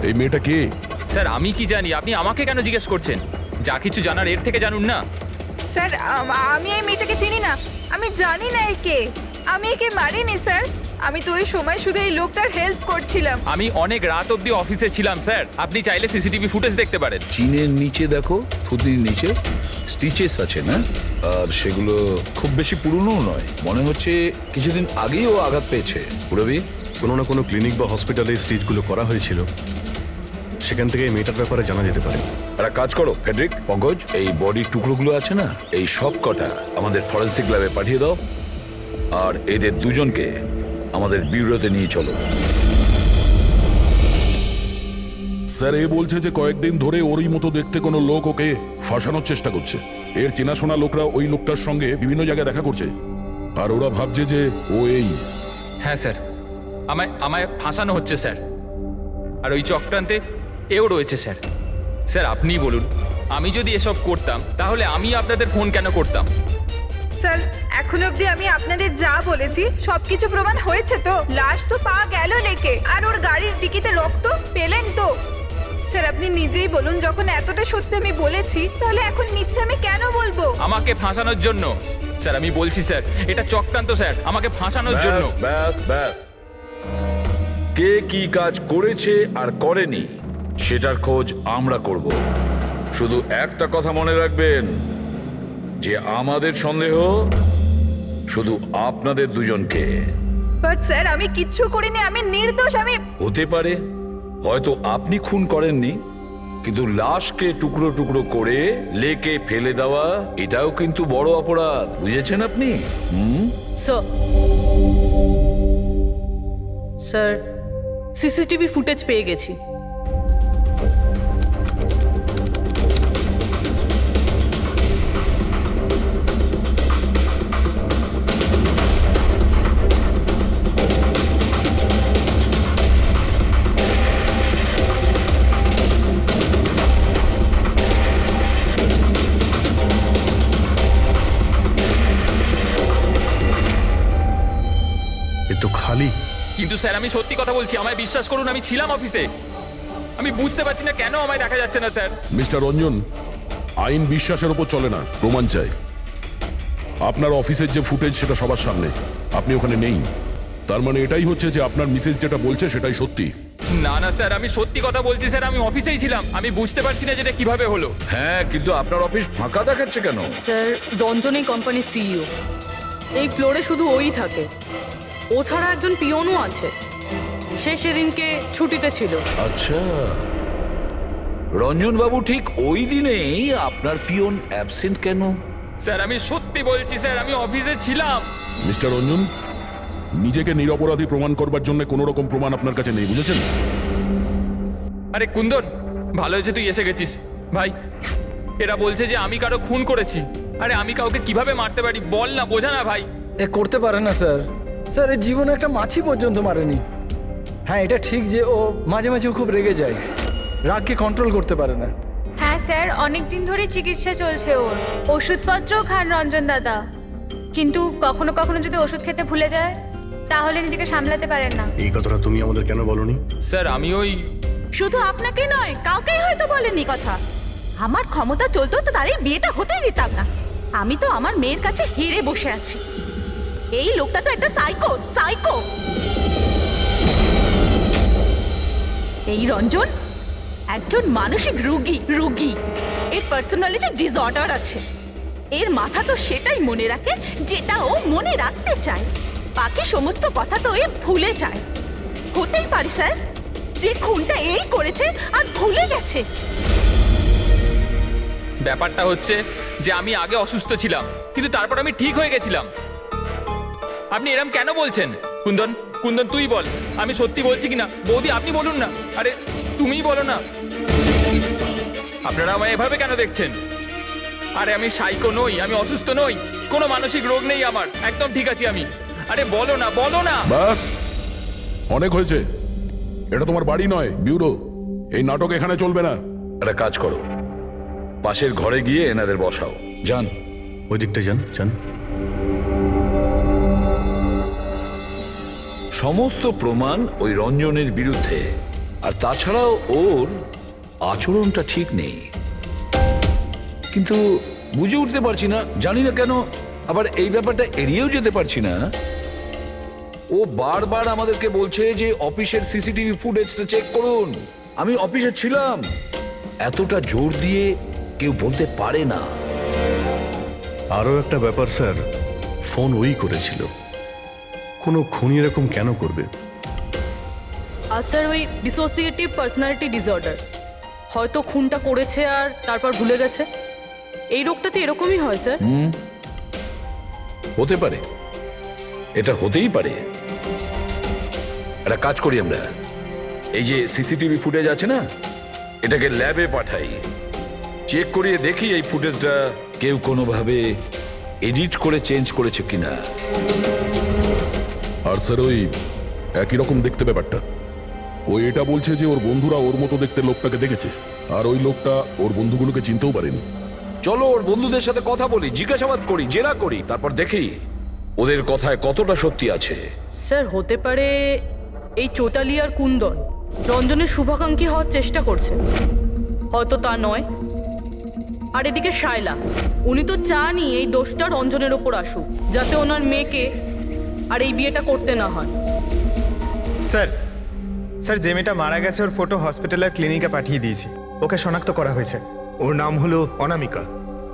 এই মেয়েটা কে? স্যার আমি কি জানি, আপনি আমাকে কেন জিজ্ঞেস করছেন? যা কিছু জানার এর থেকে জানুন না। স্যার আমি এই মেয়েটাকে চিনি না, আমি জানি না একে, আমি একে মারিনি স্যার। আমি তো ওই সময় শুধু এই লোকটার হেল্প করছিলাম। আমি অনেক রাত অবধি অফিসে ছিলাম স্যার, আপনি চাইলে সিসিটিভি ফুটেজ দেখতে পারেন। চিনের নিচে দেখো, থুতির নিচে স্টিচেস আছে না? আর সেগুলো খুব বেশি পুরনো নয়, মনে হচ্ছে কিছুদিন আগেই ও আঘাত পেয়েছে। পুরবি কোনো না কোনো ক্লিনিক বা হসপিটালে স্টিচগুলো করা হয়েছিল, সেখান থেকে এই মেয়েটার ব্যাপারে জানা যেতে পারে। একটা কাজ করো ফেডরিক, পঙ্কজ, এই বডির টুকরোগুলো আছে না, এই সব কটা আমাদের ফরেন্সিক ল্যাবে পাঠিয়ে দাও, আর এদের দুজনকে আমাদের ব্যুরোতে নিয়ে চলো। স্যার এ বলছে যে কয়েকদিন ধরে ওরই মতো দেখতে কোনো লোক ওকে ফাঁসানোর চেষ্টা করছে। এর চেনাশোনা লোকরা ওই লোকটার সঙ্গে বিভিন্ন জায়গায় দেখা করছে, আর ওরা ভাবছে যে ও এই। হ্যাঁ স্যার, আমায় ফাঁসানো হচ্ছে স্যার, আর ওই চক্রান্তে এও রয়েছে স্যার। স্যার আপনিই বলুন, আমি যদি এসব করতাম তাহলে আমি আপনাদের ফোন কেন করতাম? স্যার এখন অবধি আমি আপনাদের যা বলেছি সবকিছু প্রমাণ হয়েছে তো। লাশ তো পাওয়া গেল লেকে, আর ওর গাড়ির ডিকিতে রক্ত পেলেন তো। স্যার আপনি নিজেই বলুন, যখন এতটা সত্যি আমি বলেছি তাহলে এখন মিথ্যে আমি কেন বলবো? আমাকে ফাঁসানোর জন্য স্যার, আমি বলছি স্যার এটা চক্রান্ত স্যার, আমাকে ফাঁসানোর জন্য। ব্যাস ব্যাস ব্যাস, কে কি কাজ করেছে আর করেনি সেটার খোঁজ আমরা করব। শুধু একটা কথা মনে রাখবেন, যে আমাদের সন্দেহ শুধু আপনাদের দুজনকে। বাট স্যার আমি কিচ্ছু করিনি, আমি নির্দোষ। আমি হতে পারে হয়তো আপনি খুন করেননি, কিন্তু লাশকে টুকরো টুকরো করে লেকে ফেলে দেওয়া এটাও কিন্তু বড় অপরাধ, বুঝেছেন আপনি? স্যার সিসিটিভি ফুটেজ পেয়ে গেছি। এ তো খালি। কিন্তু স্যার আমি সত্যি কথা বলছি, আমায় বিশ্বাস করুন, আমি ছিলাম অফিসে। আমি বুঝতে পারছি না কেন আমায় দেখা যাচ্ছে না স্যার। মিস্টার রঞ্জন, আইন বিশ্বাসের উপর চলে না, প্রমাণ চাই। আপনার অফিসের যে ফুটেজ সেটা সবার সামনে, আপনি ওখানে নেই, তার মানে এটাই হচ্ছে যে আপনার মিসেস যেটা বলছে সেটাই সত্যি। না না স্যার, আমি সত্যি কথা বলছি স্যার, আমি অফিসেই ছিলাম। আমি বুঝতে পারছি না যেটা কিভাবে হলো। হ্যাঁ, কিন্তু আপনার অফিস ফাঁকা দেখাচ্ছে কেন? স্যার রঞ্জন এই কোম্পানির সিইও, এই ফ্লোরে শুধু ওই থাকে, ও ছাড়া একজন পিয়নও আছে, সে সেদিনকে ছুটিতে ছিল। আচ্ছা, রঞ্জন বাবু ঠিক ওই দিনেই আপনার পিয়ন অ্যাবসেন্ট কেন? স্যার আমি সত্যি বলছি স্যার, আমি অফিসে ছিলাম। মিস্টার রঞ্জন, নিজেকে নিরপরাধী প্রমাণ করবার জন্য কোনো রকম প্রমাণ আপনার কাছে নেই, বুঝেছেন? আরে কুন্দন, ভালো হয়েছে তুই এসে গেছিস ভাই। এরা বলছে যে আমি কারো খুন করেছি। আরে আমি কাউকে কিভাবে মারতে পারি বল না, বোঝা না ভাই। এ করতে পারে না স্যার। স্যার এর জীবনে একটা মাছি পর্যন্ত মারেনি। হ্যাঁ এটা ঠিক যে ও মাঝে মাঝে খুব রেগে যায়, রাগকে কন্ট্রোল করতে পারে না। হ্যাঁ স্যার, অনেক দিন ধরে চিকিৎসা চলছে ওর, ওষুধপত্রও খান রঞ্জন দাদা, কিন্তু কখনো কখনো যদি ওষুধ খেতে ভুলে যায় তাহলে নিজেকে সামলাতে পারেন না। এই কথাটা তুমি আমাদের কেন বলনি? স্যার আমি ওই শুধু আপনাকে নয়, কাউকেই হয়তো বলেনি কথা। আমার ক্ষমতা চলতো তো তার এই বিয়েটা হতেই দিতাম না। আমি তো আমার মেয়ের কাছে হেরে বসে আছি। এই লোকটা তো একটা সাইকো সাইকো। এই রঞ্জন একজন মানসিক রোগী। এর পার্সোনালিটি ডিসঅর্ডার আছে। এর মাথা তো সেটাই মনে রাখে যেটা ও মনে রাখতে চায়, বাকি সমস্ত কথা তো এ ভুলে যায়। হতেই পারে স্যার যে খুনটা এই করেছে আর ভুলে গেছে। ব্যাপারটা হচ্ছে যে আমি আগে অসুস্থ ছিলাম, কিন্তু তারপর আমি ঠিক হয়ে গেছিলাম। আপনি এরম কেন বলছেন? কুন্দন কুন্দন তুই বল, আমি সত্যি বলছি কিনা। বৌদি আপনি বলুন না, আরে তুমিই বলো না। আপনারা আমায় এভাবে কেন দেখছেন? আরে আমি সাইকো নই, আমি অসুস্থ নই, কোনো মানসিক রোগ নেই আমার, একদম ঠিক আছি আমি। আরে বলো না বলো না। বাস, অনেক হয়েছে। এটা তোমার বাড়ি নয়, ব্যুরো। এই নাটক এখানে চলবে না। একটা কাজ করো, পাশের ঘরে গিয়ে এনাদের বসাও। যান, ওই দিকটা যান যান। সমস্ত প্রমাণ ওই রঞ্জনের বিরুদ্ধে, আর তাছাড়াও ওর আচরণটা ঠিক নেই। কিন্তু বুঝে উঠতে পারছি না, জানি না কেন আবার এই ব্যাপারটা এড়িয়েও যেতে পারছি না। ও বারবার আমাদেরকে বলছে যে অফিসের সিসিটিভি ফুটেজটা চেক করুন। আমি অফিসে ছিলাম, এতটা জোর দিয়ে কেউ বলতে পারে না। আরও একটা ব্যাপার স্যার, ফোন ওই করেছিল। কোনো খুনি এরকম কেন করবে? আর স্যার ওই ডিসোসিয়েটিভ পার্সোনালিটি ডিসঅর্ডার, হয়তো খুনটা করেছে আর তারপর ভুলে গেছে। এই রোগটাতে এরকমই হয় স্যার। হতে পারে, এটা হতেই পারে। একটা কাজ করি আমরা, এই যে সিসিটিভি ফুটেজ আছে না, এটাকে ল্যাবে পাঠাই, চেক করিয়ে দেখি এই ফুটেজটা কেউ কোনোভাবে এডিট করে চেঞ্জ করেছে কিনা। আর স্যার ওই একই রকম দেখতে ব্যাপারটা। ও এটা বলছে যে ওর বন্ধুরা ওর মতো দেখতে লোকটাকে দেখেছে, আর ওই লোকটা ওর বন্ধুগুলোকে চিনতেও পারেনি। চলো ওর বন্ধুদের সাথে কথা বলি, জিজ্ঞাসাবাদ করি, জেরা করি, তারপর দেখি ওদের কথায় কতটা সত্যি আছে। স্যার হতে পারে এই চৈতালি আর কুন্দন রঞ্জনের শুভাকাঙ্ক্ষী হওয়ার চেষ্টা করছে, হয়তো তা নয়। আর এদিকে শায়লা, উনি তো চানই এই দোষটা রঞ্জনের ওপর আসুক, যাতে ওনার মেয়েকে আর এই বিয়েটা করতে না হয়। স্যার স্যার যে মেয়েটা মারা গেছে ওর ফটো হসপিটালের ক্লিনিকে পাঠিয়ে দিয়েছি, ওকে শনাক্ত করা হয়েছে। ওর নাম হলো অনামিকা।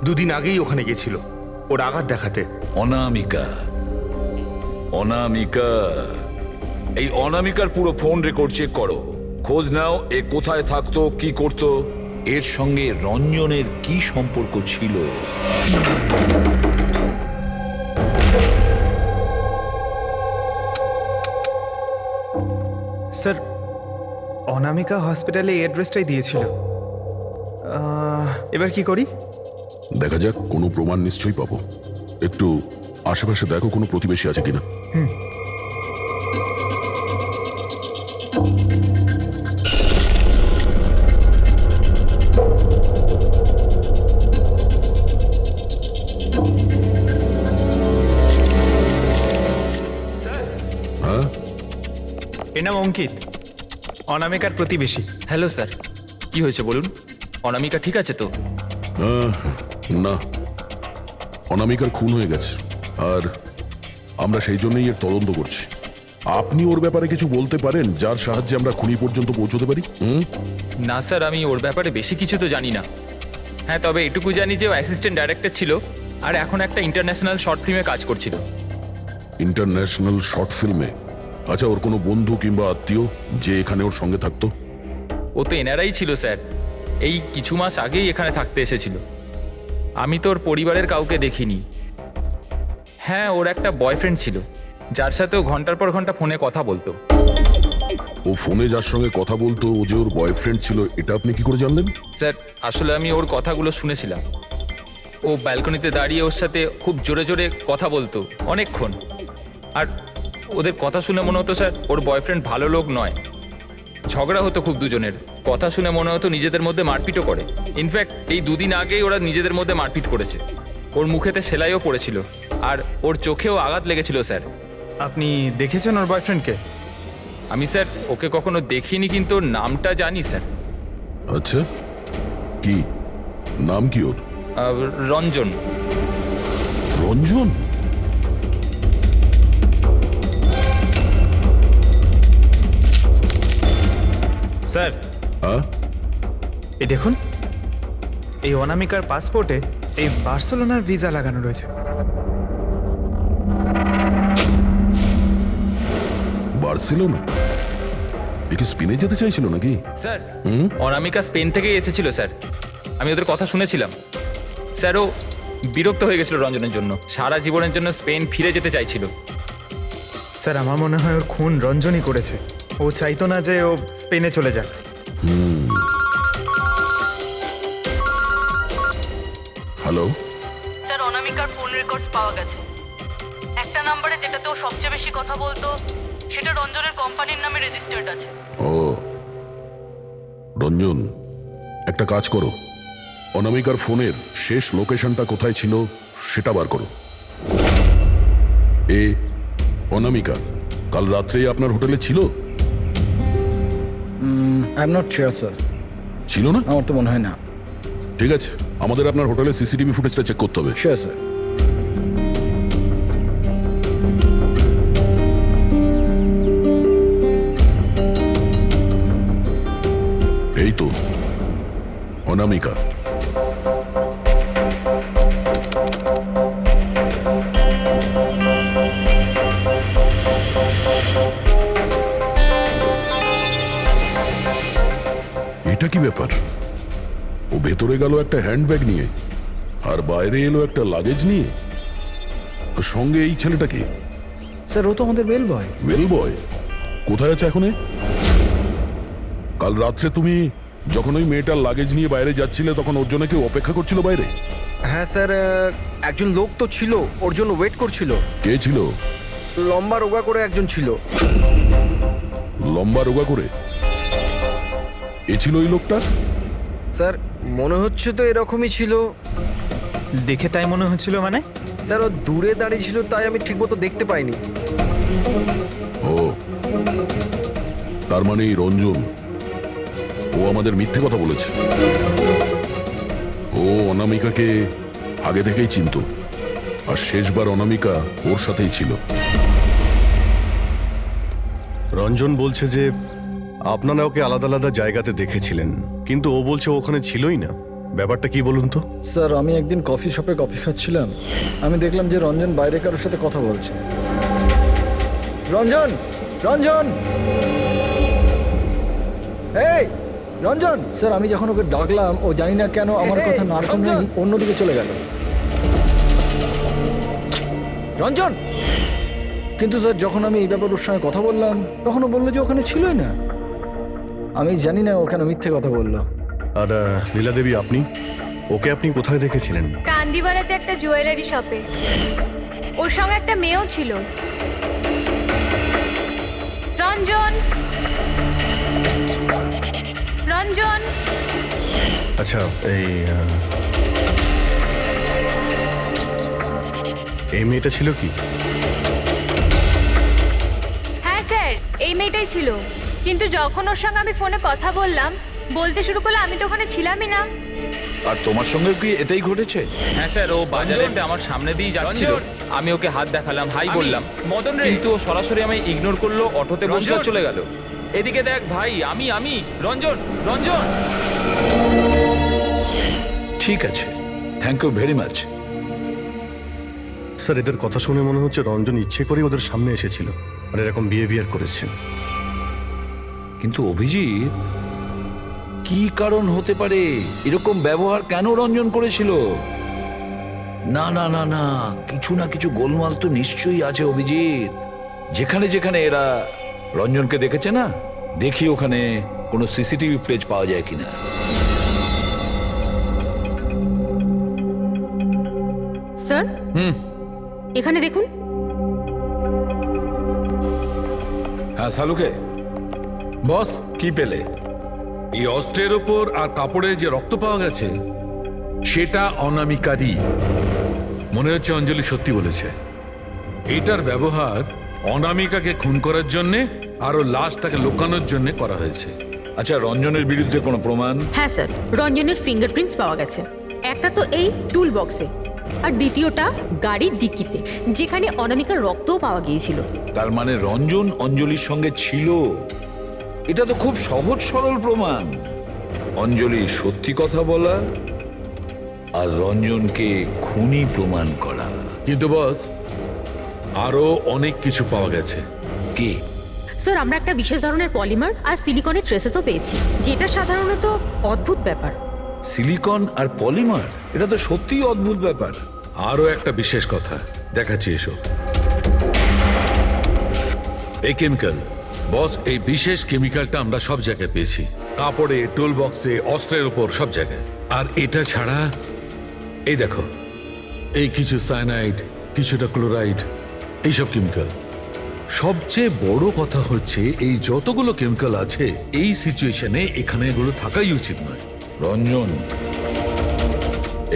দুদিন আগেই ওখানে গেছিল ওর আঘাত দেখাতে। অনামিকা, অনামিকা, এই অনামিকার পুরো ফোন রেকর্ড চেক করো, খোঁজ নাও এ কোথায় থাকতো, কি করতো, এর সঙ্গে রঞ্জনের কি সম্পর্ক ছিল। স্যার অনামিকা হসপিটালে এই অ্যাড্রেসটাই দিয়েছিল। এবার কি করি? দেখা যাক, কোনো প্রমাণ নিশ্চয়ই পাবো। একটু আশেপাশে দেখো কোনো প্রতিবেশী আছে কিনা। স্যার হ্যাঁ, এর নাম অঙ্কিত, অনামিকার প্রতিবেশী। হ্যালো স্যার, কি হয়েছে বলুন? অনামিকা ঠিক আছে তো? না, অনামিকার খুন হয়ে গেছে, আর আমরা সেই জন্যই এর তদন্ত করছি। আপনি ওর ব্যাপারে কিছু বলতে পারেন যার সাহায্যে আমরা খুনি পর্যন্ত পৌঁছতে পারি? না স্যার, আমি ওর ব্যাপারে বেশি কিছু তো জানি না। হ্যাঁ, তবে এটুকু জানি যে ও অ্যাসিস্ট্যান্ট ডাইরেক্টর ছিল আর এখন একটা ইন্টারন্যাশনাল শর্ট ফিল্মে কাজ করছিল। ইন্টারন্যাশনাল শর্ট ফিল্মে? আচ্ছা, ওর কোনো বন্ধু কিংবা আত্মীয় যে এখানে ওর সঙ্গে থাকতো? ও তো এনারাই ছিল স্যার, এই কিছু মাস আগেই এখানে থাকতে এসেছিল। আমি তো ওর পরিবারের কাউকে দেখিনি। হ্যাঁ, ওর একটা বয়ফ্রেন্ড ছিল যার সাথে ও ঘন্টার পর ঘন্টা ফোনে কথা বলতো। ও ফোনে যার সঙ্গে কথা বলতো ও যে ওর বয়ফ্রেন্ড ছিল, এটা আপনি কি করে জানলেন? স্যার, আসলে আমি ওর কথাগুলো শুনেছিলাম। ও ব্যালকনিতে দাঁড়িয়ে ওর সাথে খুব জোরে জোরে কথা বলতো অনেকক্ষণ। আর ওদের কথা শুনে মনে হতো স্যার ওর বয়ফ্রেন্ড ভালো লোক নয়। ঝগড়া হতো খুব দুজনের, কথা শুনে মনে হতো নিজেদের মধ্যে মারপিটও করে। ইনফ্যাক্ট এই দুদিন আগেই ওরা নিজেদের মধ্যে মারপিট করেছে। ওর মুখেতে সেলাইও পড়েছিল আর ওর চোখেও আঘাত লেগেছিল স্যার। আপনি দেখেছেন ওর বয়ফ্রেন্ডকে? আমি স্যার ওকে কখনো দেখিনি, কিন্তু ওর নামটা জানি স্যার। আচ্ছা, কি নাম কি ওর? রঞ্জন। রঞ্জন? স্যার হ্যাঁ, এই দেখুন, এই অনামিকার পাসপোর্টে এই বার্সেলোনার ভিসা লাগানো রয়েছে। বার্সেলোনা? এ কি স্পেনে যেতে চাইছিল নাকি? স্যার অনামিকা স্পেন থেকেই এসেছিল স্যার, আমি ওদের কথা শুনেছিলাম। স্যার ও বিরক্ত হয়ে গেছিল রঞ্জনের জন্য, সারা জীবনের জন্য স্পেন ফিরে যেতে চাইছিল। স্যার আমার মনে হয় ওর খুন রঞ্জনই করেছে। ও চাইতো না যে ও স্পেনে চলে যাক। হ্যালো স্যার অনামিকার ফোন রেকর্ডস পাওয়া গেছে। একটা নাম্বারে যেটাতে ও সবচেয়ে বেশি কথা বলতো সেটা রঞ্জনের কোম্পানির নামে রেজিস্টার্ড আছে। ও রঞ্জন, একটা কাজ করো, অনামিকার ফোনের শেষ লোকেশনটা কোথায় ছিল সেটা বার করো। অনামিকা কাল রাত্রেই আপনার হোটেলে ছিল? I am not sure sir, ছিল না? আমার তো মনে হয় না। ঠিক আছে, আমাদের আপনার হোটেলের সিসিটিভি ফুটেজটা চেক করতে হবে। Sure sir. এই তো অনামিকা। এটা কি ব্যাপার? ও ভেতরে গেল একটা হ্যান্ডব্যাগ নিয়ে, আর বাইরে এলো একটা লাগেজ নিয়ে। আর সঙ্গে এই ছেলেটাকে, স্যার ও তো আমাদের বেল বয়। ওয়েল বয় কোথায় আছে এখন? কাল রাত্রে তুমি যখন ওই মেয়েটার লাগেজ নিয়ে বাইরে যাচ্ছিলে তখন ওর জন্য কেউ অপেক্ষা করছিল বাইরে? হ্যাঁ স্যার, একজন লোক তো ছিল, ওর জন্য ওয়েট করছিল। কে ছিল? লম্বা রোগা করে একজন ছিল। লম্বা রোগা করে? এ ছিল ওই লোকটা? স্যার মনে হচ্ছে তো এরকমই ছিল। দেখে তাই মনে হচ্ছিল মানে? স্যার ও দূরে দাঁড়িয়ে ছিল, তাই আমি ঠিকমতো দেখতে পাইনি। ও, তার মানে এই রঞ্জন, ও আমাদের মিথ্যে কথা বলেছে। ও অনামিকাকে আগে থেকেই চিনতো, আর শেষবার অনামিকা ওর সাথেই ছিল। রঞ্জন বলছে যে আপনারা ওকে আলাদা আলাদা জায়গাতে দেখেছিলেন, কিন্তু ও বলছে ও ওখানে ছিলই না। ব্যাপারটা কি বলুন তো? স্যার আমি একদিন কফি শপে কফি খাচ্ছিলাম, আমি দেখলাম যে রঞ্জন বাইরে কারোর সাথে কথা বলছে। রঞ্জন, রঞ্জন, এই রঞ্জন! স্যার আমি যখন ওকে ডাকলাম ও জানি না কেন আমার কথা না শুনে অন্যদিকে চলে গেল। রঞ্জন! কিন্তু স্যার যখন আমি এই ব্যাপারে ওর সঙ্গে কথা বললাম তখন ও বললো যে ওখানে ছিলই না। আমি জানি না ও কেন মিথ্যে কথা বললো। আর লীলা দেবী, ওকে আপনি কোথায় দেখেছিলেন? কান্দিওয়ালাতে একটা জুয়েলারি শপে। ওর সঙ্গে একটা মেয়েও ছিল। রঞ্জন, রঞ্জন! আচ্ছা, এই মেয়েটা ছিল কি? হ্যাঁ স্যার, এই মেয়েটাই ছিল। কিন্তু যখন ওর সঙ্গে আমি ফোনে কথা বললাম, বলতে শুরু করলো আমি তো ওখানে ছিলামই না। আর তোমার সঙ্গে কি এটাই ঘটেছে? হ্যাঁ স্যার, ও বাজারেতে আমার সামনে দিয়ে যাচ্ছিল, আমি ওকে হাত দেখালাম, হাই বললাম, মদন রে, কিন্তু ও সরাসরি আমায় ইগনোর করলো, অটোতে বসলো, চলে গেল। এদিকে দেখ ভাই, আমি রঞ্জন, রঞ্জন! ঠিক আছে, thank you very much. Sir এদের কথা শুনে মনে হচ্ছে রঞ্জন ইচ্ছে করে ওদের সামনে এসেছিল আর এরকম বিহেভিয়ার করেছে। কিন্তু অভিজিৎ, কি কারণ হতে পারে? এরকম ব্যবহার কেন রঞ্জন করেছিল? না না না না, কিছু না কিছু গোলমাল তো নিশ্চয়ই আছে অভিজিৎ। যেখানে যেখানে এরা রঞ্জনকে দেখেছে না, দেখি ওখানে কোনো সিসিটিভি ফুটেজ পাওয়া যায় কিনা। স্যার এখানে দেখুন। হ্যাঁ শালুকে, বস, কি পেলে? এই অস্ত্রের ওপর আর কাপড়ে যে রক্ত পাওয়া গেছে সেটা অনামিকারই। মনে হচ্ছে অঞ্জলি সত্যি বলেছে। এটার ব্যবহার অনামিকাকে খুন করার জন্য আর ওর লাশটাকে লুকানোর জন্য করা হয়েছে। আচ্ছা, রঞ্জনের বিরুদ্ধে কোনো প্রমাণ? হ্যাঁ স্যার, রঞ্জনের ফিঙ্গারপ্রিন্টস পাওয়া গেছে। একটা তো এই টুল বক্সে, আর দ্বিতীয়টা গাড়ির ডিক্কিতে, যেখানে অনামিকার রক্তও পাওয়া গিয়েছিল। তার মানে রঞ্জন অঞ্জলির সঙ্গে ছিল। এটা তো খুব সহজ সরল প্রমাণ। অঞ্জলি সত্যি কথা বলা আর রঞ্জনকে খুনি প্রমাণ করা। কিন্তু বস, আরো অনেক কিছু পাওয়া গেছে। কি? স্যার আমরা একটা বিশেষ ধরনের পলিমার আর সিলিকনের ট্রেসেসও পেয়েছি, যেটা সাধারণত অদ্ভুত ব্যাপার। সিলিকন আর পলিমার, এটা তো সত্যিই অদ্ভুত ব্যাপার। আরো একটা বিশেষ কথা দেখাচ্ছি, এসো। এই কেমিক্যাল, বস, এই বিশেষ কেমিক্যালটা আমরা সব জায়গায় পেয়েছি, কাপড়ে, টুল বক্সে, অস্ত্রের উপর, সব জায়গায়। আর এটা ছাড়া এই দেখো, এই কিছু সায়ানাইড, কিছুটা ক্লোরাইড, এইসব কেমিক্যাল। সবচেয়ে বড় কথা হচ্ছে এই যতগুলো কেমিক্যাল আছে এই সিচুয়েশনে এখানে এগুলো থাকাই উচিত নয়। রঞ্জন,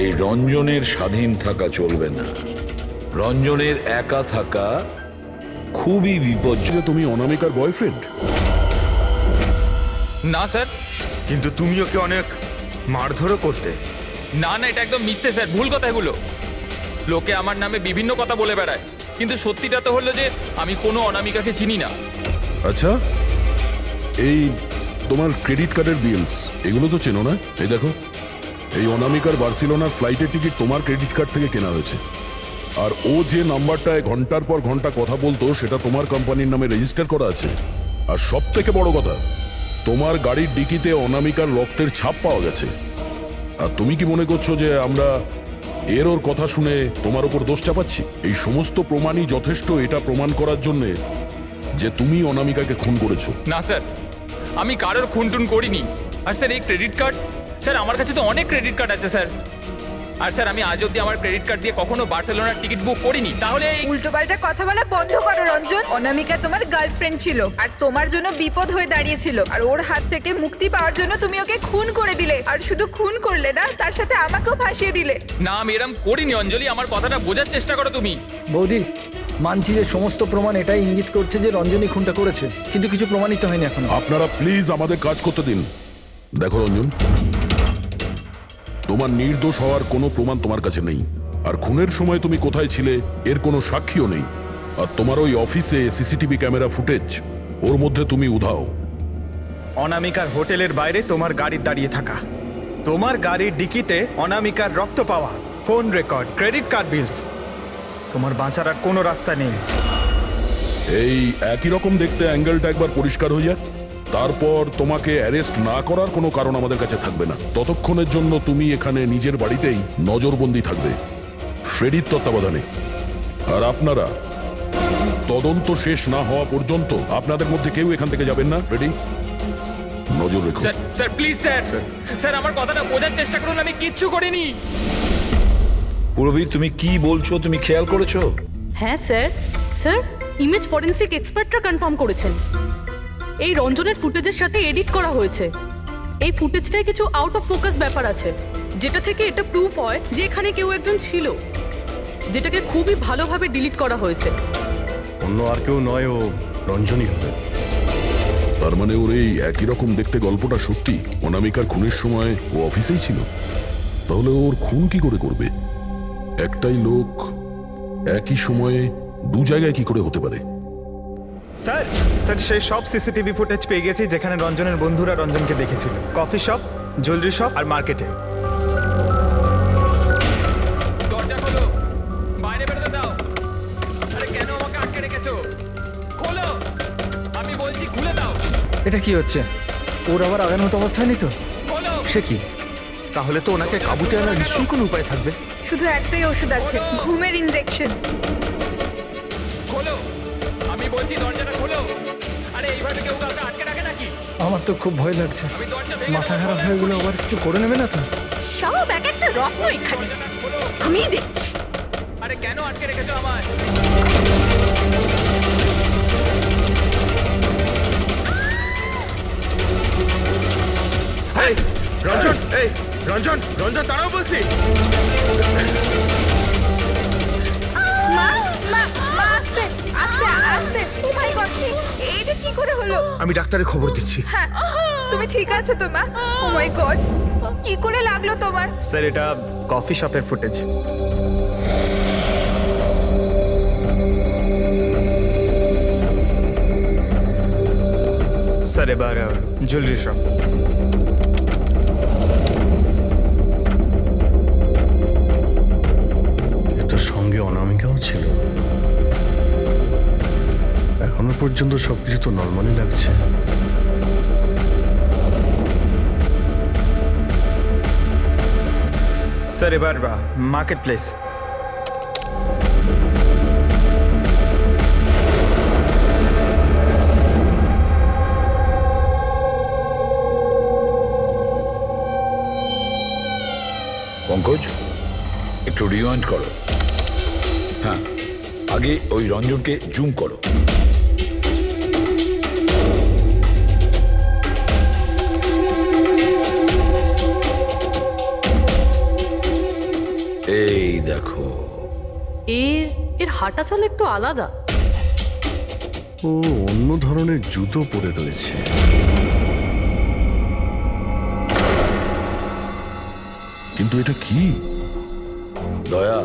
এই রঞ্জনের স্বাধীন থাকা চলবে না। রঞ্জনের একা থাকা খুবই বিপজ্জনক। তুমি অনামিকার বয়ফ্রেন্ড? না স্যার, কিন্তু তুমি ওকে অনেক মারধরও করতে। না না, এটা একদম মিথ্যে স্যার, ভুল কথা এগুলো। লোকে আমার নামে বিভিন্ন কথা বলে বেড়ায়, কিন্তু সত্যিটা তো হলো যে আমি কোনো অনামিকাকে চিনি না। আচ্ছা, এই তোমার ক্রেডিট কার্ডের বিলস এগুলো তো চেনো না? এই দেখো, এই অনামিকার বার্সিলোনার ফ্লাইটের টিকিট তোমার ক্রেডিট কার্ড থেকে কেনা হয়েছে। আর ও যে নাম্বারটায় ঘন্টার পর ঘন্টা কথা বলতো সেটা তোমার কোম্পানির নামে রেজিস্টার করা আছে। আর সব থেকে বড় কথা, তোমার গাড়ির ডিকিতে অনামিকার রক্তের ছাপ পাওয়া গেছে। আর তুমি কি মনে করছো যে আমরা ওর কথা শুনে তোমার উপর দোষ চাপাচ্ছি? এই সমস্ত প্রমাণই যথেষ্ট এটা প্রমাণ করার জন্যে যে তুমি অনামিকাকে খুন করেছো। না স্যার, আমি কারোর খুনটুন করিনি। আর স্যার, এই ক্রেডিট কার্ড, স্যার আমার কাছে তো অনেক ক্রেডিট কার্ড আছে স্যার। আর স্যার, আমি আজ অব্দি আমার ক্রেডিট কার্ড দিয়ে কখনো বার্সেলোনার টিকিট বুক করিনি। তাহলে উল্টোপাল্টা কথা বলা বন্ধ করো রঞ্জন। অনামিকা তোমার গার্লফ্রেন্ড ছিল আর তোমার জন্য বিপদ হয়ে দাঁড়িয়েছিল, আর ওর হাত থেকে মুক্তি পাওয়ার জন্য তুমি ওকে খুন করে দিলে। আর শুধু খুন করলে না, তার সাথে আমাকেও ফাঁসিয়ে দিলে। না, আমি এরম করিনি অঞ্জলি, আমার কথাটা বোঝার চেষ্টা করো তুমি। বৌদি, মানছি যে সমস্ত প্রমাণ এটাই ইঙ্গিত করছে যে রঞ্জনী খুনটা করেছে, কিন্তু কিছু প্রমাণিত হয়নি এখনো। আপনারা প্লিজ আমাদের কাজ করতে দিন। দেখো রঞ্জন, তোমার নির্দোষ হওয়ার কোনো প্রমাণ তোমার কাছে নেই। আর খুনের সময় তুমি কোথায় ছিলে এর কোনো সাক্ষীও নেই। আর তোমার ওই অফিসে সিসিটিভি ক্যামেরা ফুটেজ, ওর মধ্যে তুমি উধাও। অনামিকার হোটেলের বাইরে তোমার গাড়ির দাঁড়িয়ে থাকা, তোমার গাড়ির ডিকিতে অনামিকার রক্ত পাওয়া, ফোন রেকর্ড, ক্রেডিট কার্ড বিলস, তোমার বাঁচার আর কোনো রাস্তা নেই। এই একই রকম দেখতে অ্যাঙ্গেলটা একবার পরিষ্কার হয়ে যাক, তারপর তোমাকে অ্যারেস্ট না করার কোনো কারণ আমাদের কাছে থাকবে না। ততক্ষণের জন্য তুমি এখানে নিজের বাড়িতেই নজরবন্দি থাকবে, ফ্রেডির তত্ত্বাবধানে। আর আপনারা তদন্ত শেষ না হওয়া পর্যন্ত আপনাদের মধ্যে কেউ এখান থেকে যাবেন না। ফ্রেডি, নজর রেখো। Sir, sir please sir, sir আমার কথাটা বোঝার চেষ্টা করুন, আমি কিচ্ছু করিনি। পূরবী, তুমি কি বলছো তুমি খেয়াল করেছো? হ্যাঁ স্যার, স্যার ইমেজ ফরেন্সিক এক্সপার্টরা কনফার্ম করেছেন এই রঞ্জনের ফুটেজের সাথে এডিট করা হয়েছে। এই ফুটেজটায় কিছু আউট অফ ফোকাস ব্যাপার আছে, যেটা থেকে এটা প্রুফ হয় যে এখানে কেউ একজন ছিল, যেটাকে খুবই ভালোভাবে ডিলিট করা হয়েছে। অন্য আর কেউ নয়, ও রঞ্জনী হবে। তার মানে ওর এই একই রকম দেখতে গল্পটা সত্যি। অনামিকার খুনের সময় ও অফিসেই ছিল। তাহলে ওর খুন কি করে করবে? একটাই লোক একই সময়ে দু জায়গায় কি করে হতে পারে? স্যার, স্যার সেই সব সিসিটিভি ফুটেজ পেয়ে গেছি যেখানে রঞ্জনের বন্ধুরা রঞ্জনকে দেখেছিল। কফি শপ, জুয়েলারি শপ আর মার্কেটে। দরজা খোলো, বাইরে বেরোতে দাও। আরে কেন আমাকে আটকে রেখেছো? খোলো, আমি বলছি খুলে দাও। এটা কি হচ্ছে? ওর আবার আগের মতো অবস্থায় নেই তো? খোলো। সে কি? তাহলে তো ওনাকে কাবুতে আনার নিশ্চয়ই কোনো উপায় থাকবে। শুধু একটাই ওষুধ আছে, ঘুমের ইনজেকশন। খোলো, আমি বলছি দরজাটা খোলো। আরে এইভাবে কেউ কাউকে আটকে রাখে নাকি? আমার তো খুব ভয় লাগছে। আমি দরজা ভেঙে মাথা খারাপ হয়ে গেলে আবার কিছু করে নেবে না তো? সব এক একটা রত্ন এখানে, দরজাটা খোলো। আমি দেখছি। আরে কেন আটকে রেখেছো আমায়? এই রঞ্জন, এই রঞ্জন, রঞ্জন দাঁড়াও বলছি। মা, মা, মা, আস্তে আস্তে আস্তে। ও মাই গড, এটা কি করে হলো? আমি ডাক্তারের খবর দিচ্ছি। হ্যাঁ, তুমি ঠিক আছো তো মা? ও মাই গড, কি করে লাগলো তোমার? স্যার, এটা কফি শপের ফুটেজ। স্যার, এবার জুয়েলারি শপ। এটার সঙ্গে অনামিকাও ছিল। এখনো পর্যন্ত সবকিছু তো নর্মালি লাগছে। স্যার, এবার মার্কেট প্লেস। পঙ্কজ, একটু রিওয়াইন্ড করো। হ্যাঁ, আগে ওই রঞ্জনকে জুম করো। এই দেখো, এর হাঁটা চল একটু আলাদা। ও অন্য ধরনের জুতো পরে রয়েছে। কিন্তু এটা কি? দয়া,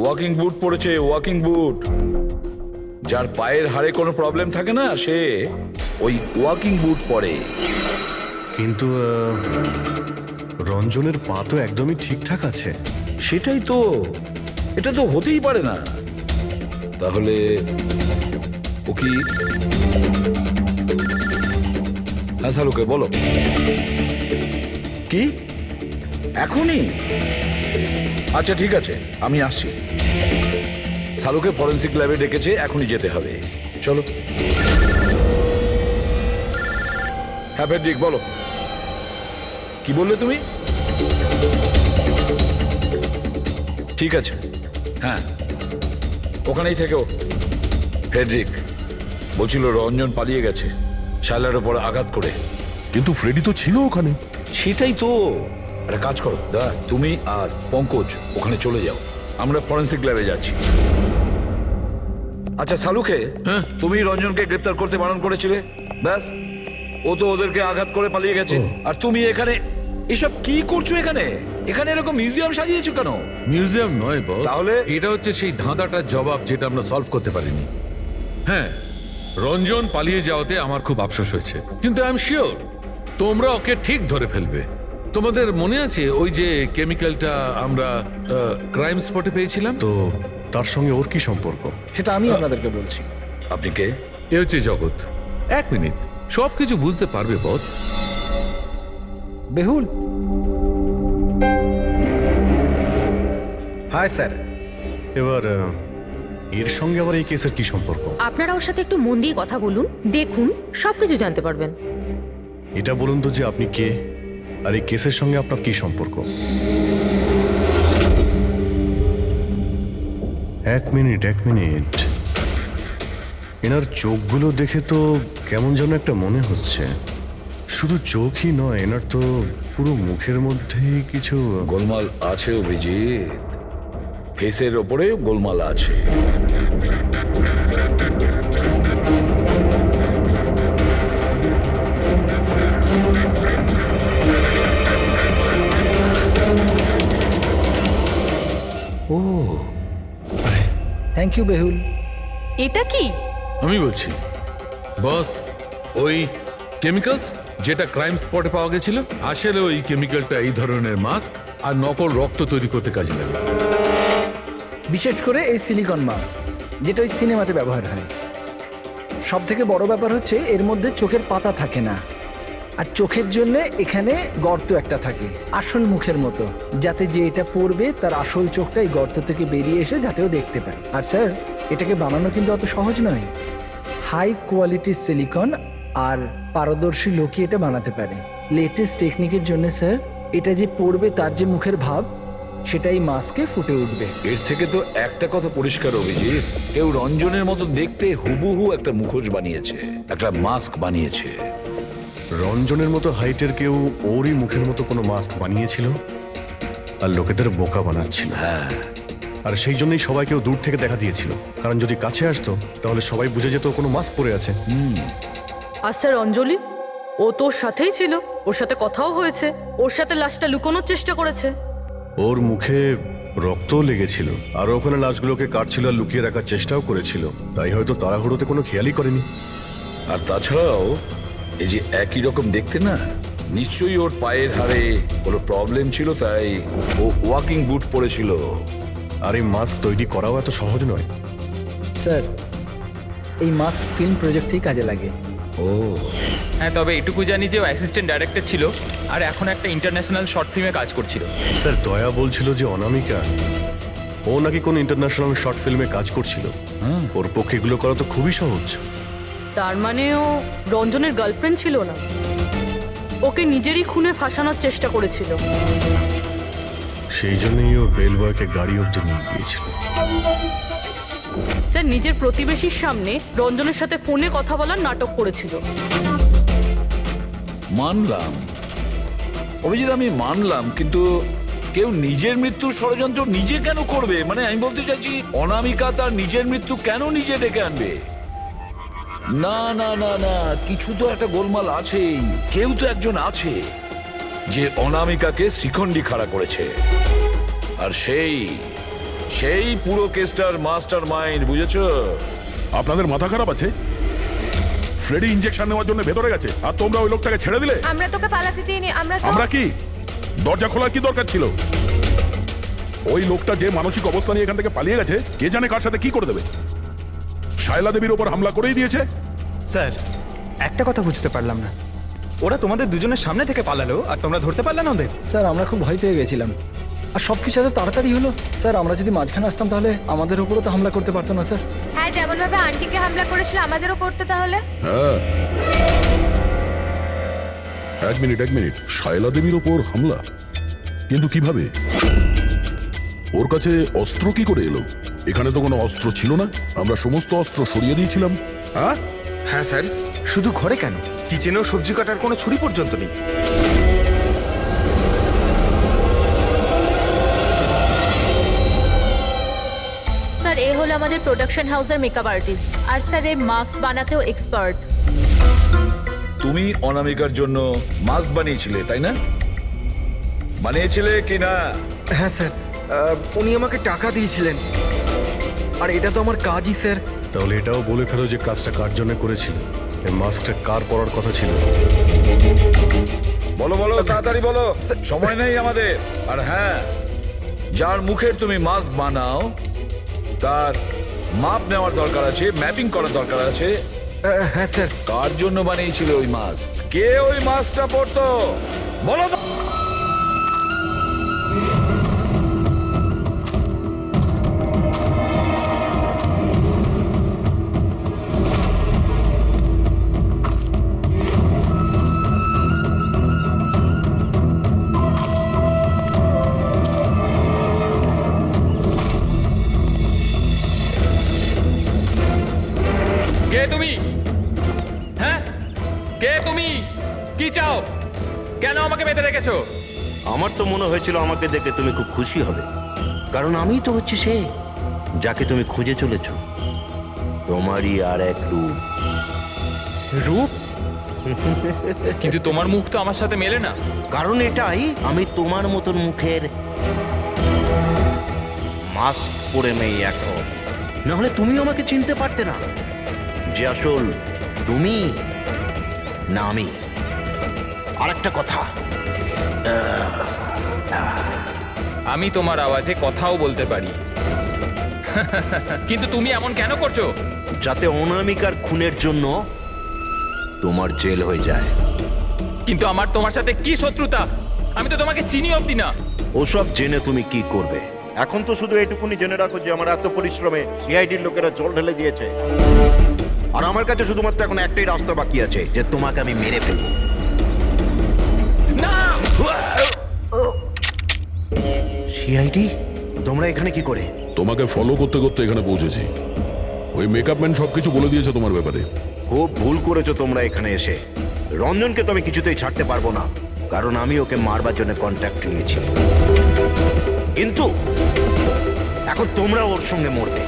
ওয়াকিং বুট পরেছে, ওয়াকিং বুট। যার পায়ের হাড়ে কোনো প্রবলেম থাকে না, সে ওই ওয়াকিং বুট পরে। কিন্তু রঞ্জনের পা তো একদমই ঠিকঠাক আছে। সেটাই তো, এটা তো হতেই পারে না। তাহলে ও কি? হ্যাঁ শালুকে বলো, কি এখনই? আচ্ছা ঠিক আছে, আমি আসছি। শালুকে ফরেন্সিক ল্যাবে ডেকেছে, এখনই যেতে হবে। চলো। হ্যাঁ ফেডরিক বলো, কি বললে তুমি? ঠিক আছে, হ্যাঁ ওখানেই থেকো। ফেডরিক বলছিল রঞ্জন পালিয়ে গেছে শায়লার ওপর আঘাত করে। কিন্তু ফ্রেডি তো ছিল ওখানে। সেটাই তো। একটা কাজ করো দা, তুমি আর পঙ্কজ ওখানে চলে যাও, আমরা ফরেন্সিক ল্যাবে যাচ্ছি। আচ্ছা শালুকে, তুমি রঞ্জনকে গ্রেপ্তার করতে বারণ করেছিলে, ব্যাস ও তো ওদেরকে আঘাত করে পালিয়ে গেছে। আর তুমি এখানে এসব কি করছো? এখানে এখানে এরকম মিউজিয়াম সাজিয়েছো কেন? মিউজিয়াম নয় বস, তাহলে? এটা হচ্ছে সেই ধাঁধাটার জবাব যেটা আমরা সলভ করতে পারিনি। হ্যাঁ, রঞ্জন পালিয়ে যাওয়াতে আমার খুব আফসোস হয়েছে, কিন্তু আই এম শিওর তোমরা ওকে ঠিক ধরে ফেলবে। তোমাদের মনে আছে ওই যে কেমিক্যালটা আমরা ক্রাইম স্পটে পেয়েছিলাম? তো তার সঙ্গে ওর কি সম্পর্ক? সেটা আমি আপনাদেরকে বলছি। আপনি কে? এ হচ্ছে জগৎ। এক মিনিট, সবকিছু বুঝতে পারবে বস। বেহুল, হাই স্যার। এবার এর সঙ্গে আবার এই কেসের কি সম্পর্ক? আপনারা ওর সাথে একটু মন দিয়ে কথা বলুন, দেখুন সবকিছু জানতে পারবেন। এটা বলুন তো যে আপনি কে, আর এই কেসের সঙ্গে আপনার কি সম্পর্ক? এক মিনিট। এনার চোখগুলো দেখে তো কেমন যেন একটা মনে হচ্ছে। শুধু চোখই নয়, এনার তো পুরো মুখের মধ্যেই কিছু গোলমাল আছে অভিজিৎ, ফেসের ওপরে গোলমাল আছে। ও থ্যাংক ইউ বেহুল। এটা কি? আমি বলছি বস, ওই কেমিক্যালস যেটা ক্রাইম স্পটে পাওয়া গেছিল, আসলে ওই কেমিক্যালটা এই ধরনের মাস্ক আর নকল রক্ত তৈরি করতে কাজে লাগে। বিশেষ করে এই সিলিকন মাস্ক, যেটা ওই সিনেমাতে ব্যবহার হয়। সব থেকে বড় ব্যাপার হচ্ছে এর মধ্যে চোখের পাতা থাকে না, আর চোখের জন্য এখানে গর্ত একটা থাকে আসল মুখের মতো, যাতে যে এটা পড়বে তার আসল চোখটা এই গর্ত থেকে বেরিয়ে এসে যাতেও দেখতে পায়। আর স্যার, এটাকে বানানো কিন্তু অত সহজ নয়। হাই কোয়ালিটির সিলিকন আর পারদর্শী লোকই এটা বানাতে পারে। লেটেস্ট টেকনিকের জন্য স্যার, এটা যে পড়বে তার যে মুখের ভাব, সেটাই মাস্কে ফুটে উঠবে। এর থেকে তো একটা কথা পরিষ্কার অভিজিৎ, কেউ রঞ্জনের মতো দেখতে হুবহু একটা মুখোশ বানিয়েছে, একটা মাস্ক বানিয়েছে। রঞ্জনের মতো হাইটের কেউ ওরই মুখের মতো কোনো মাস্ক বানিয়েছিল আর লোকেদের বোকা বানাচ্ছিল। হ্যাঁ, আর সেই জন্যই সবাইকেও দূর থেকে দেখা দিয়েছিল, কারণ যদি কাছে আসতো তাহলে সবাই বুঝে যেত ও কোনো মাস্ক পরে আছে। আর স্যার অঞ্জলি, ও তোর সাথেই ছিল, ওর সাথে কথাও হয়েছে, ওর সাথে লাশটা লুকোনোর চেষ্টা করেছে। ওর মুখে রক্তও লেগেছিল, আর ওখানে লাশগুলোকে কাটছিল আর লুকিয়ে রাখার চেষ্টাও করেছিল, তাই হয়তো তাড়াহুড়োতে কোনো খেয়ালই করেনি। আর তাছাড়াও এই যে একই রকম দেখতে না, নিশ্চয়ই ওর পায়ের হাড়ে কোনো প্রবলেম ছিল, তাই ও ওয়াকিং বুট পরেছিল। আর এই মাস্ক তৈরি করাও এত সহজ নয়। স্যার, এই মাস্ক ফিল্ম প্রজেক্টেই কাজে লাগে। ও হ্যাঁ, তবে এটুকু জানি যে ও অ্যাসিস্ট্যান্ট ডাইরেক্টর ছিল আর এখন একটা ইন্টারন্যাশনাল শর্ট ফিল্মে কাজ করছিল। স্যার, দয়া বলছিল যে অনামিকা ও নাকি কোন ইন্টারন্যাশনাল শর্ট ফিল্মে কাজ করছিল। ওর পক্ষে এগুলো করা তো খুবই সহজ। তার মানে ও রঞ্জনের গার্লফ্রেন্ড ছিল না, ওকে নিজেরই খুনে ফাঁসানোর চেষ্টা করেছিল। সেই জন্যই ও বেল বয়কে গাড়ি অব্দি নিয়ে গিয়েছিল। স্যার, নিজের প্রতিবেশীর সামনে রঞ্জনের সাথে ফোনে কথা বলার নাটক করেছিল। মানলাম অভিজিৎ, আমি মানলাম, কিন্তু কেউ নিজের মৃত্যুর ষড়যন্ত্র নিজে কেন করবে? মানে আমি বলতে চাইছি, অনামিকা তার নিজের মৃত্যু কেন নিজে ডেকে আনবে? না না না না, কিছু তো একটা গোলমাল আছেই, কেউ তো একজন আছে। যে অনামিকাকে শিখণ্ডি খাড়া করেছে। আর সেই পুরো কেসটার মাস্টার মাইন্ড, বুঝেছো? আপনাদের মাথা খারাপ আছে? ফ্রেডি ইনজেকশন নেওয়ার জন্য ভেতরে গেছে আর তোমরা ওই লোকটাকে ছেড়ে দিলে। আমরা তোকে পালাতে দিইনি, আমরা কি দরজা খোলার কি দরকার ছিল? ওই লোকটা যে মানসিক অবস্থা নিয়ে এখান থেকে পালিয়ে গেছে, কে জানে কার সাথে কি করে দেবে। শায়লা দেবীর ওপর হামলা করেই দিয়েছে। স্যার, একটা কথা বুঝতে পারলাম না, ওরা তোমাদের দুজনের সামনে থেকে পালালো আর তোমরা ধরতে পারলে না ওদের? স্যার আমরা খুব ভয় পেয়ে গেছিলাম, আর সব কিছু এত তাড়াতাড়ি হলো। স্যার আমরা যদি মাঝখানে আসতাম তাহলে আমাদের উপরও তো হামলা করতে পারতো না স্যার। হ্যাঁ, যেমন ভাবে আন্টিকে হামলা করেছিল আমাদেরও করতে তাহলে। হ্যাঁ, এক মিনিট শায়লা দেবীর ওপর হামলা, কিন্তু কিভাবে? ওর কাছে অস্ত্র কি করে এলো? এখানে তো কোনো অস্ত্র ছিল না, আমরা সমস্ত অস্ত্র সরিয়ে দিয়েছিলাম। হ্যাঁ হ্যাঁ স্যার, শুধু ঘরে কেন, কিচেনেও সবজি কাটার কোনো ছুরি পর্যন্ত নেই। স্যার এ হলো আমাদের প্রোডাকশন হাউসের মেকআপ আর্টিস্ট, আর স্যার এ মাস্ক বানাতেও এক্সপার্ট। তুমি অনামিকার জন্য মাস্ক বানিয়েছিলে, তাই না? বানিয়েছিলে কি না? হ্যাঁ স্যার, উনি আমাকে টাকা দিয়েছিলেন, আর এটা তো আমার কাজই স্যার। তাহলে এটাও বলে ফেলো যে কাজটা কার জন্য করেছিল, এই মাস্কটা কার পরার কথা ছিল। বলো তাড়াতাড়ি বলো, সময় নেই আমাদের। আর হ্যাঁ, যার মুখের তুমি মাস্ক বানাও তার মাপ নেওয়ার দরকার আছে, ম্যাপিং করার দরকার আছে। হ্যাঁ স্যার। কার জন্য বানিয়েছিল ওই মাস্ক? কে ওই মাস্কটা পরতো বলো তো। কে তুমি? হ্যাঁ, কে তুমি? কি চাও? কেন আমাকে বেঁধে রেখেছো? আমার তো মনে হয়েছিল আমাকে দেখে তুমি খুব খুশি হবে, কারণ আমিই তো হচ্ছি সে যাকে তুমি খুঁজে চলেছ। তোমারই আর এক রূপ। রূপ? কিন্তু তোমার মুখ তো আমার সাথে মেলে না। কারণ এটাই, আমি তোমার মতন মুখের মাস্ক পরে নেই এখন, নাহলে তুমি আমাকে চিনতে পারতে না যে আসল তুমি না আমি। আর একটা কথা, আমি তোমার আওয়াজে কথাও বলতে পারি। কিন্তু তুমি এমন কেন করছো? যাতে অনামিকার খুনের জন্য তোমার জেল হয়ে যায়। কিন্তু আমার তোমার সাথে কি শত্রুতা? আমি তো তোমাকে চিনি অবধি না। ওসব জেনে তুমি কি করবে? এখন তো শুধু এটুকুনি জেনে রাখো যে আমার এত পরিশ্রমে সিআইডির লোকেরা জল ঢেলে দিয়েছে, আর আমার কাছে শুধুমাত্র এখন একটাই রাস্তা বাকি আছে, যে তোমাকে আমি মেরে ফেলবো। না! সিআইডি, তোমরা এখানে কি করে? তোমাকে ফলো করতে করতে এখানে পৌঁছেছি। ওই মেকআপ ম্যান সবকিছু বলে দিয়েছে তোমার ব্যাপারে। খুব ভুল করেছো তোমরা এখানে এসে। রঞ্জনকে তো আমি কিছুতেই ছাড়তে পারবো না, কারণ আমি ওকে মারবার জন্য কন্ট্যাক্ট নিয়েছি। কিন্তু এখন তোমরা ওর সঙ্গে মরবে।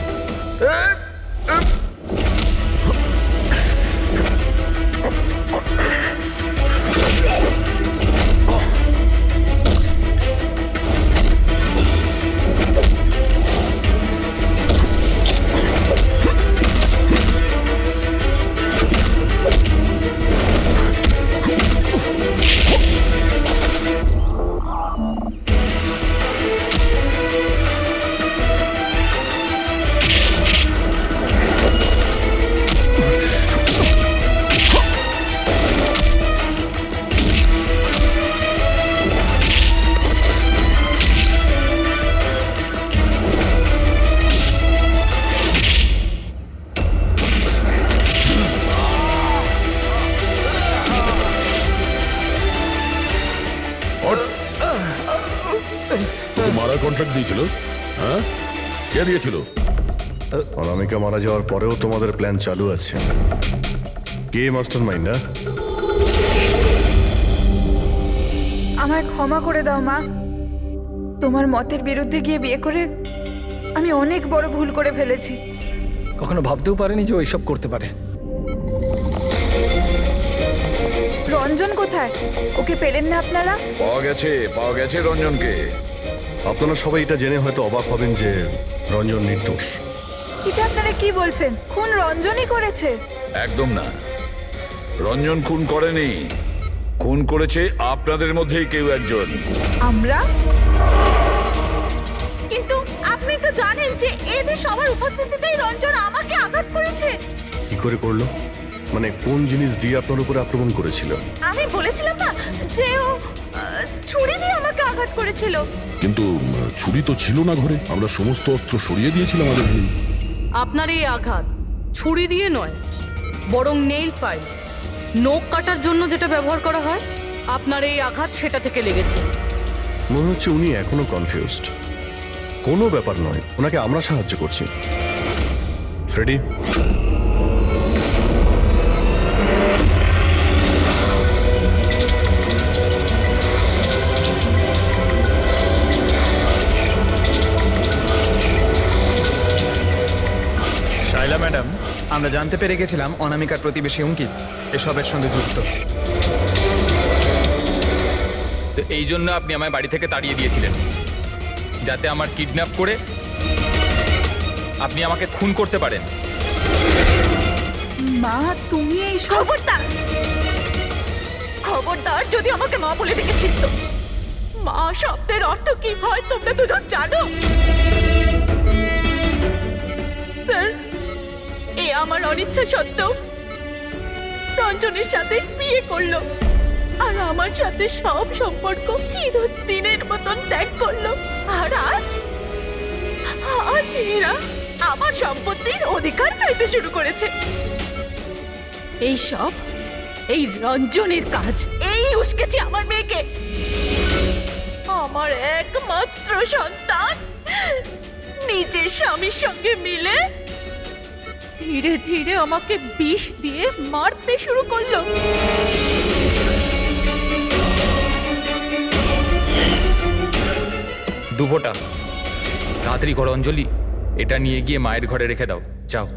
তোকে মারার কন্ট্রাক্ট দিয়েছিল? হ্যাঁ, কে দিয়েছিল? অনামিকা মারা যাওয়ার পরেও তোমাদের প্ল্যান চালু আছে। কে মাস্টার মাইন্ড? আমায় ক্ষমা করে দাও মা, তোমার মতের বিরুদ্ধে গিয়ে বিয়ে করে আমি অনেক বড় ভুল করে ফেলেছি। কখনো ভাবতেও পারেনি যে ও এইসব করতে পারে। রঞ্জন কোথায়? ওকে পেলেন না আপনারা? পাওয়া গেছে রঞ্জনকে। আপনারা সবাই এটা জেনে হয়তো অবাক হবেন যে রঞ্জন নির্দোষ। এটা আপনারা কি বলছেন? খুন রঞ্জনই করেছে? একদম না, রঞ্জন খুন করেনি। খুন করেছে আপনাদের মধ্যেই কেউ একজন। আমরা? কিন্তু আপনি তো জানেন যে এদের সবার উপস্থিতিতেই রঞ্জন আমাকে আঘাত করেছে। কি করে করলো? মানে কোন জিনিস দিয়ে আপনার উপরে আক্রমণ করেছিল? আমি বলেছিলাম না যে ও ছুরি দিয়ে আমাকে আঘাত করেছিল। কিন্তু ছুরি তো ছিল না ঘরে, আমরা সমস্ত অস্ত্র সরিয়ে দিয়েছিলাম আগে থেকেই। আপনার এই আঘাত ছুরি দিয়ে নয়, বরং নেইল ফাইল, নখ কাটার জন্য যেটা ব্যবহার করা হয়, আপনার এই আঘাত সেটা থেকে লেগেছে। মনে হচ্ছে উনি এখনো কনফিউজড। কোনো ব্যাপার নয়, ওনাকে আমরা সাহায্য করছি। ফ্রেডি, শাইলা ম্যাডাম, আমরা জানতে পেরে গেছিলাম অনামিকার প্রতিবেশী অঙ্কিত এসবের সঙ্গে যুক্ত। তো এই জন্য আপনি আমায় বাড়ি থেকে তাড়িয়ে দিয়েছিলেন, যাতে আমার কিডন্যাপ করে আপনি আমাকে খুন করতে পারেন। মা, তুমি এই খবরদার, খবরদার যদি আমাকে মা বলে ডেকেছিস তো। মা শব্দের অর্থ কি হয় তোমরা দুজন জানো? স্যার, এ আমার অনিচ্ছা সত্ত্বেও রঞ্জনের সাথে বিয়ে করলো আর আমার সাথে সব সম্পর্ক চিরদিনের মতন ত্যাগ করলো। আর আজ আজ এরা আমার সম্পত্তির অধিকার চাইতে শুরু করেছে। এই সব এই রঞ্জনের কাজ। এই উস্কেছে আমার মেয়েকে, আমার একমাত্র সন্তান, নিজের স্বামীর সঙ্গে মিলে ধীরে ধীরে আমাকে বিষ দিয়ে মারতে শুরু করলো। দুভোটা তাড়াতাড়ি করো অঞ্জলি, এটা নিয়ে গিয়ে মায়ের ঘরে রেখে দাও, যাও।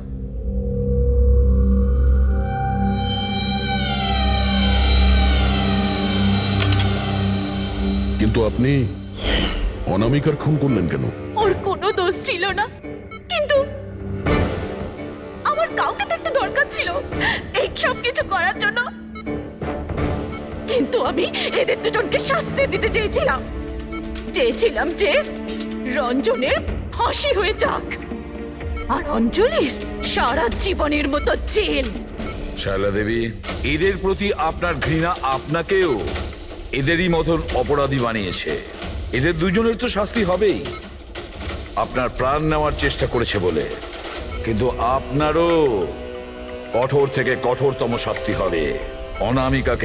কিন্তু আপনি অনামিকার খুন করলেন কেন? ওর কোনো দোষ ছিল না, কিন্তু আমার কাউকে তো একটা দরকার ছিল এই সব কিছু করার জন্য। কিন্তু আমি এদের দুজনকে শাস্তি দিতে চেয়েছিলাম যে রঞ্জনের ফাঁসি হয়ে যাক আর অঞ্জলির সারা জীবনের মতো জেল। শায়লা দেবী, এদের প্রতি আপনার ঘৃণা আপনাকেও এদেরই মতন অপরাধী বানিয়েছে। এদের দুজনের তো শাস্তি হবেই, আপনার প্রাণ নেওয়ার চেষ্টা করেছে বলে। কিন্তু আপনারও কঠোর থেকে কঠোরতম শাস্তি হবে। অনামিকাকে